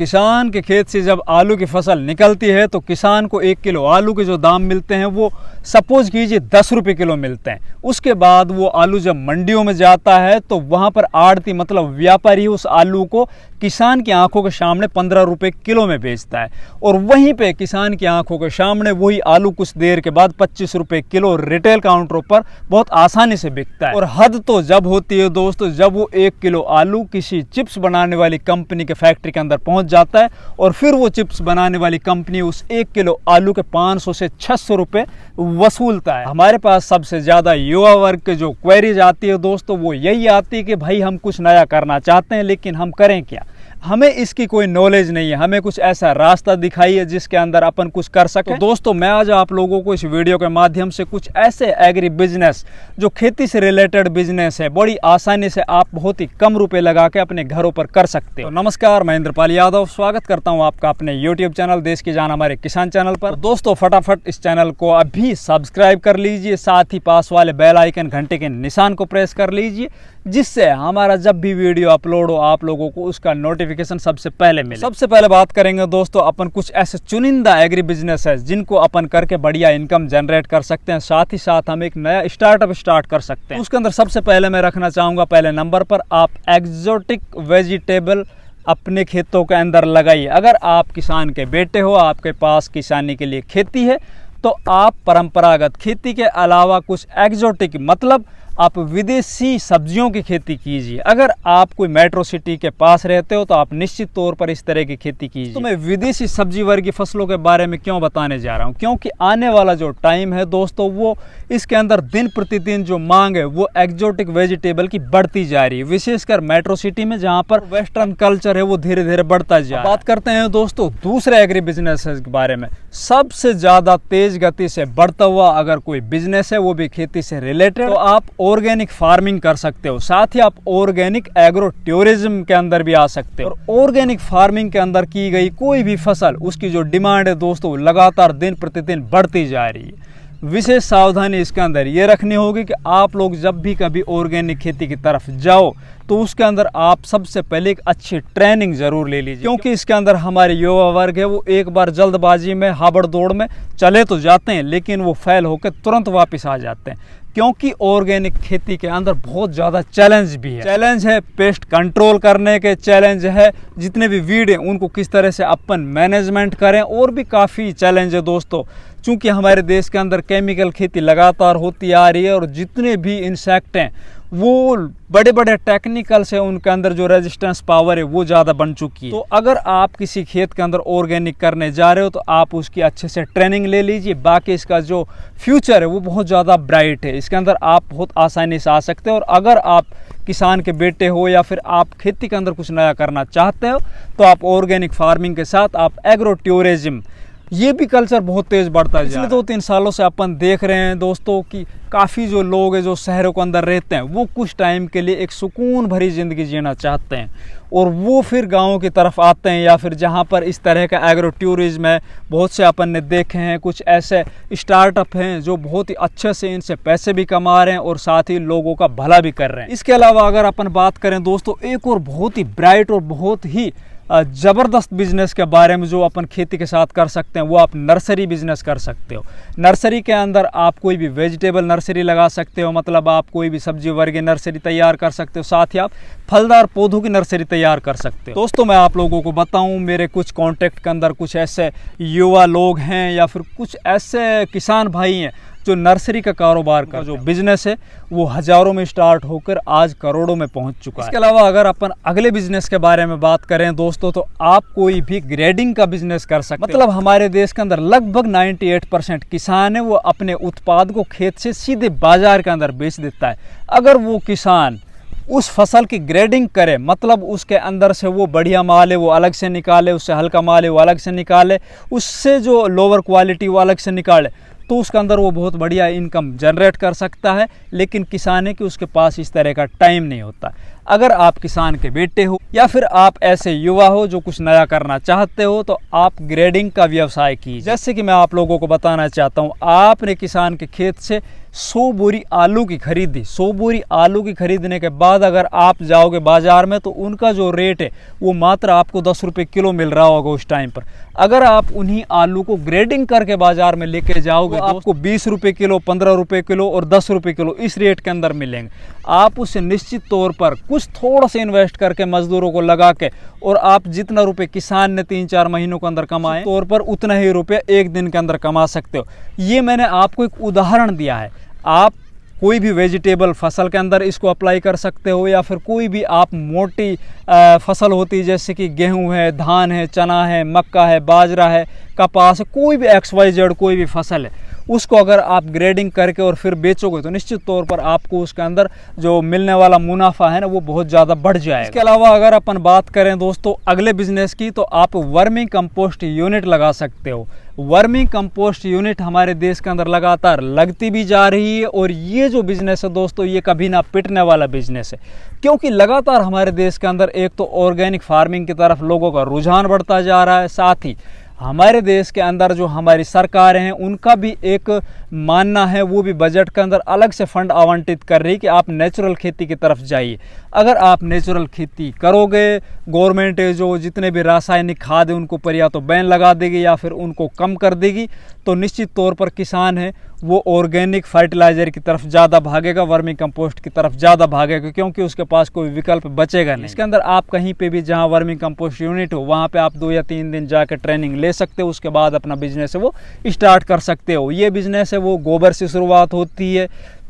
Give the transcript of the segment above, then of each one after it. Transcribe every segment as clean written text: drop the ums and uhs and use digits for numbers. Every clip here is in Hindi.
किसान के खेत से जब आलू की फसल निकलती है तो किसान को 1 किलो आलू के जो दाम मिलते हैं वो सपोज कीजिए 10 रुपये किलो मिलते हैं। उसके बाद वो आलू जब मंडियों में जाता है तो वहाँ पर आड़ती मतलब व्यापारी उस आलू को किसान की आंखों के सामने 15 रुपये किलो में बेचता है और वहीं पे किसान की आंखों के सामने वही आलू कुछ देर के बाद 25 रुपये किलो रिटेल काउंटरों पर बहुत आसानी से बिकता है। और हद तो जब होती है दोस्तों जब वो 1 किलो आलू किसी चिप्स बनाने वाली कंपनी के फैक्ट्री के अंदर पहुंच जाता है और फिर वो चिप्स बनाने वाली कंपनी उस 1 किलो आलू के 500 से 600 रुपये वसूलता है। हमारे पास सबसे ज़्यादा युवा वर्ग के जो क्वेरीज आती है दोस्तों वो यही आती है कि भाई हम कुछ नया करना चाहते हैं लेकिन हम करें क्या, हमें इसकी कोई नॉलेज नहीं है, हमें कुछ ऐसा रास्ता दिखाइए जिसके अंदर अपन कुछ कर सकें। तो दोस्तों मैं आज आप लोगों को इस वीडियो के माध्यम से कुछ ऐसे एग्री बिजनेस जो खेती से रिलेटेड बिजनेस है बड़ी आसानी से आप बहुत ही कम रुपए लगा के अपने घरों पर कर सकते हो। तो नमस्कार, मैं इंद्रपाल यादव स्वागत करता हूं आपका अपने यूट्यूब चैनल देश की जान हमारे किसान चैनल पर। दोस्तों फटाफट इस चैनल को अभी सब्सक्राइब कर लीजिए, साथ ही पास वाले बेल आइकन घंटे के निशान को प्रेस कर लीजिए जिससे हमारा जब भी वीडियो अपलोड हो आप लोगों को उसका नोटिफिकेशन सबसे पहले मिले। सबसे पहले बात करेंगे दोस्तों अपन कुछ ऐसे चुनिंदा एग्री बिजनेस है जिनको अपन करके बढ़िया इनकम जनरेट कर सकते हैं, साथ ही साथ हम एक नया स्टार्टअप स्टार्ट कर सकते हैं। उसके अंदर सबसे पहले मैं रखना चाहूँगा पहले नंबर पर आप एक्जोटिक वेजिटेबल अपने खेतों के अंदर लगाइए। अगर आप किसान के बेटे हो, आपके पास किसानी के लिए खेती है तो आप परंपरागत खेती के अलावा कुछ एक्जोटिक मतलब आप विदेशी सब्जियों की खेती कीजिए। अगर आप कोई मेट्रो सिटी के पास रहते हो तो आप निश्चित तौर पर इस तरह की खेती कीजिए। तो मैं विदेशी सब्जी वर्गीय फसलों के बारे में क्यों बताने जा रहा हूँ, क्योंकि आने वाला जो टाइम है दोस्तों वो इसके अंदर दिन प्रतिदिन जो मांग है वो एक्जोटिक वेजिटेबल की बढ़ती जा रही है, विशेषकर मेट्रो सिटी में जहाँ पर वेस्टर्न कल्चर है वो धीरे धीरे बढ़ता जा रहा है। बात करते हैं दोस्तों दूसरे एग्री बिजनेस के बारे में। सबसे ज़्यादा तेज गति से बढ़ता हुआ अगर कोई बिजनेस है वो भी खेती से रिलेटेड तो आप ऑर्गेनिक फार्मिंग कर सकते हो, साथ ही आप ऑर्गेनिक एग्रो टूरिज्म के अंदर भी आ सकते हो। और ऑर्गेनिक फार्मिंग के अंदर की गई कोई भी फसल उसकी जो डिमांड है दोस्तों लगातार दिन प्रतिदिन बढ़ती जा रही है। विशेष सावधानी इसके अंदर ये रखनी होगी कि आप लोग जब भी कभी ऑर्गेनिक खेती की तरफ जाओ तो उसके अंदर आप सबसे पहले एक अच्छी ट्रेनिंग जरूर ले लीजिए, क्योंकि इसके अंदर हमारे युवा वर्ग है वो एक बार जल्दबाजी में हाबड़ दौड़ में चले तो जाते हैं लेकिन वो फेल होकर तुरंत वापस आ जाते हैं, क्योंकि ऑर्गेनिक खेती के अंदर बहुत ज़्यादा चैलेंज भी है। चैलेंज है पेस्ट कंट्रोल करने के, चैलेंज है जितने भी वीड हैं उनको किस तरह से अपन मैनेजमेंट करें, और भी काफ़ी चैलेंज है दोस्तों। चूँकि हमारे देश के अंदर केमिकल खेती लगातार होती आ रही है और जितने भी इंसेक्ट हैं वो बड़े बड़े टेक्निकल से उनके अंदर जो रेजिस्टेंस पावर है वो ज़्यादा बन चुकी है। तो अगर आप किसी खेत के अंदर ऑर्गेनिक करने जा रहे हो तो आप उसकी अच्छे से ट्रेनिंग ले लीजिए। बाकी इसका जो फ्यूचर है वो बहुत ज़्यादा ब्राइट है, इसके अंदर आप बहुत आसानी से आ सकते हो। और अगर आप किसान के बेटे हो या फिर आप खेती के अंदर कुछ नया करना चाहते हो तो आप ऑर्गेनिक फार्मिंग के साथ आप एग्रो टूरिज्म ये भी कल्चर बहुत तेज़ बढ़ता है। पिछले 2-3 सालों से अपन देख रहे हैं दोस्तों कि काफ़ी जो लोग हैं जो शहरों के अंदर रहते हैं वो कुछ टाइम के लिए एक सुकून भरी ज़िंदगी जीना चाहते हैं और वो फिर गाँव की तरफ आते हैं या फिर जहाँ पर इस तरह का एग्रो टूरिज्म है। बहुत से अपन ने देखे हैं कुछ ऐसे स्टार्टअप हैं जो बहुत ही अच्छे से इनसे पैसे भी कमा रहे हैं और साथ ही लोगों का भला भी कर रहे हैं। इसके अलावा अगर अपन बात करें दोस्तों एक और बहुत ही ब्राइट और बहुत ही ज़बरदस्त बिजनेस के बारे में जो अपन खेती के साथ कर सकते हैं वो आप नर्सरी बिजनेस कर सकते हो। नर्सरी के अंदर आप कोई भी वेजिटेबल नर्सरी लगा सकते हो, मतलब आप कोई भी सब्जी वर्गीय नर्सरी तैयार कर सकते हो, साथ ही आप फलदार पौधों की नर्सरी तैयार कर सकते हो। दोस्तों मैं आप लोगों को बताऊं मेरे कुछ कॉन्टेक्ट के अंदर कुछ ऐसे युवा लोग हैं या फिर कुछ ऐसे किसान भाई हैं जो नर्सरी का कारोबार का जो बिजनेस है वो हज़ारों में स्टार्ट होकर आज करोड़ों में पहुंच चुका है। इसके अलावा अगर अपन अगले बिजनेस के बारे में बात करें दोस्तों तो आप कोई भी ग्रेडिंग का बिजनेस कर सकते हैं। मतलब हमारे देश के अंदर लगभग 98% किसान है वो अपने उत्पाद को खेत से सीधे बाजार के अंदर बेच देता है। अगर वो किसान उस फसल की ग्रेडिंग करे, मतलब उसके अंदर से वो बढ़िया माल है वो अलग से निकाले, उससे हल्का माल है वो अलग से निकाले, उससे जो लोअर क्वालिटी वो अलग से निकाले, तो उसके अंदर वो बहुत बढ़िया इनकम जनरेट कर सकता है। लेकिन किसान है कि उसके पास इस तरह का टाइम नहीं होता। अगर आप किसान के बेटे हो या फिर आप ऐसे युवा हो जो कुछ नया करना चाहते हो तो आप ग्रेडिंग का व्यवसाय कीजिए। जैसे कि मैं आप लोगों को बताना चाहता हूँ, आपने किसान के खेत से 100 बोरी आलू की खरीदी। 100 बोरी आलू की खरीदने के बाद अगर आप जाओगे बाज़ार में तो उनका जो रेट है वो मात्र आपको 10 रुपये किलो मिल रहा होगा उस टाइम पर। अगर आप उन्हीं आलू को ग्रेडिंग करके बाज़ार में लेके जाओगे तो आपको 20 रुपये किलो, 15 रुपये किलो और 10 रुपये किलो इस रेट के अंदर मिलेंगे। आप उससे निश्चित तौर पर कुछ थोड़ा सा इन्वेस्ट करके मज़दूरों को लगा के, और आप जितना रुपये किसान ने 3-4 महीनों के अंदर कमाए तौर पर उतना ही रुपये एक दिन के अंदर कमा सकते हो। ये मैंने आपको एक उदाहरण दिया है। आप कोई भी वेजिटेबल फसल के अंदर इसको अप्लाई कर सकते हो, या फिर कोई भी आप मोटी फसल होती है जैसे कि गेहूं है, धान है, चना है, मक्का है, बाजरा है, कपास है, कोई भी XYZ कोई भी फसल है, उसको अगर आप ग्रेडिंग करके और फिर बेचोगे तो निश्चित तौर पर आपको उसके अंदर जो मिलने वाला मुनाफा है ना वो बहुत ज़्यादा बढ़ जाएगा। इसके अलावा अगर अपन बात करें दोस्तों अगले बिजनेस की, तो आप वर्मिंग कंपोस्ट यूनिट लगा सकते हो। वर्मिंग कंपोस्ट यूनिट हमारे देश के अंदर लगातार लगती भी जा रही है, और ये जो बिज़नेस है दोस्तों ये कभी ना पिटने वाला बिजनेस है, क्योंकि लगातार हमारे देश के अंदर एक तो ऑर्गेनिक फार्मिंग की तरफ लोगों का रुझान बढ़ता जा रहा है, साथ ही हमारे देश के अंदर जो हमारी सरकारें हैं उनका भी एक मानना है, वो भी बजट के अंदर अलग से फंड आवंटित कर रही है कि आप नेचुरल खेती की तरफ जाइए। अगर आप नेचुरल खेती करोगे, गवर्नमेंट जो जितने भी रासायनिक खाद है उनको पर या तो बैन लगा देगी या फिर उनको कम कर देगी, तो निश्चित तौर पर किसान है वो ऑर्गेनिक फर्टिलाइज़र की तरफ ज़्यादा भागेगा, वर्मी कंपोस्ट की तरफ ज़्यादा भागेगा, क्योंकि उसके पास कोई विकल्प बचेगा नहीं। इसके अंदर आप कहीं पे भी जहाँ वर्मी कंपोस्ट यूनिट हो वहाँ पे आप 2 या 3 दिन जाकर ट्रेनिंग ले सकते हो, उसके बाद अपना बिजनेस है वो स्टार्ट कर सकते हो। ये बिजनेस है वो गोबर से शुरुआत होती है,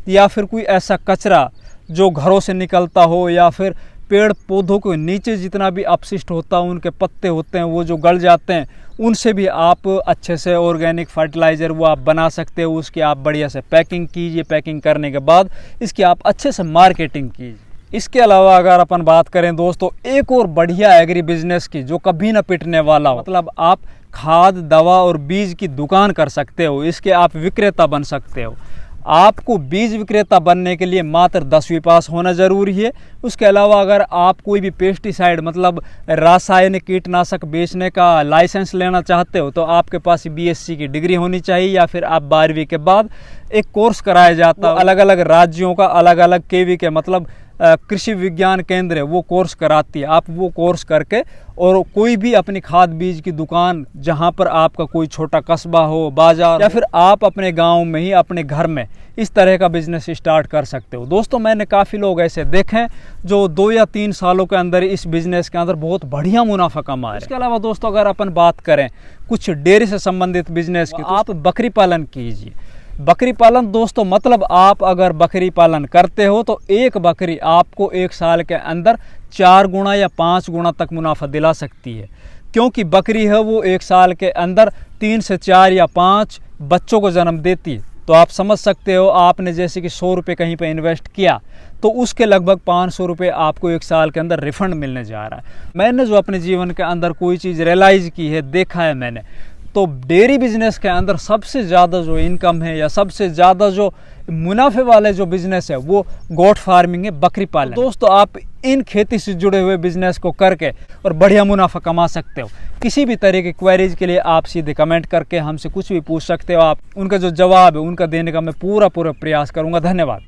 या फिर कोई ऐसा कचरा जो घरों से निकलता हो, या फिर पेड़ पौधों के नीचे जितना भी अपशिष्ट होता है, उनके पत्ते होते हैं वो जो गल जाते हैं, उनसे भी आप अच्छे से ऑर्गेनिक फर्टिलाइज़र वो आप बना सकते हो। उसकी आप बढ़िया से पैकिंग कीजिए, पैकिंग करने के बाद इसकी आप अच्छे से मार्केटिंग कीजिए। इसके अलावा अगर अपन बात करें दोस्तों एक और बढ़िया एग्री बिजनेस की जो कभी ना पिटने वाला हो, मतलब आप खाद, दवा और बीज की दुकान कर सकते हो, इसके आप विक्रेता बन सकते हो। आपको बीज विक्रेता बनने के लिए मात्र 10वीं पास होना ज़रूरी है। उसके अलावा अगर आप कोई भी पेस्टिसाइड मतलब रासायनिक कीटनाशक बेचने का लाइसेंस लेना चाहते हो तो आपके पास BSc की डिग्री होनी चाहिए, या फिर आप 12वीं के बाद एक कोर्स कराया जाता है, अलग अलग राज्यों का अलग अलग KV के मतलब कृषि विज्ञान केंद्र है वो कोर्स कराती है। आप वो कोर्स करके और कोई भी अपनी खाद बीज की दुकान जहाँ पर आपका कोई छोटा कस्बा हो, बाजार, या फिर आप अपने गांव में ही अपने घर में इस तरह का बिजनेस स्टार्ट कर सकते हो। दोस्तों मैंने काफ़ी लोग ऐसे देखे हैं जो 2 या 3 सालों के अंदर इस बिज़नेस के अंदर बहुत बढ़िया मुनाफा कमा रहे हैं। इसके अलावा दोस्तों अगर अपन बात करें कुछ डेयरी से संबंधित बिजनेस की, तो आप बकरी पालन कीजिए। बकरी पालन दोस्तों मतलब आप अगर बकरी पालन करते हो तो एक बकरी आपको 1 साल के अंदर 4 गुना या 5 गुना तक मुनाफा दिला सकती है, क्योंकि बकरी है वो 1 साल के अंदर 3 से 4 या 5 बच्चों को जन्म देती है। तो आप समझ सकते हो, आपने जैसे कि 100 रुपये कहीं पे इन्वेस्ट किया तो उसके लगभग 500 रुपये आपको 1 साल के अंदर रिफंड मिलने जा रहा है। मैंने जो अपने जीवन के अंदर कोई चीज़ रियलाइज़ की है, देखा है मैंने, तो डेयरी बिजनेस के अंदर सबसे ज़्यादा जो इनकम है या सबसे ज़्यादा जो मुनाफे वाले जो बिज़नेस है वो गोट फार्मिंग है, बकरी पालन। दोस्तों आप इन खेती से जुड़े हुए बिज़नेस को करके और बढ़िया मुनाफा कमा सकते हो। किसी भी तरह की क्वेरीज के लिए आप सीधे कमेंट करके हमसे कुछ भी पूछ सकते हो। आप उनका जो जवाब है उनका देने का मैं पूरा प्रयास करूँगा। धन्यवाद।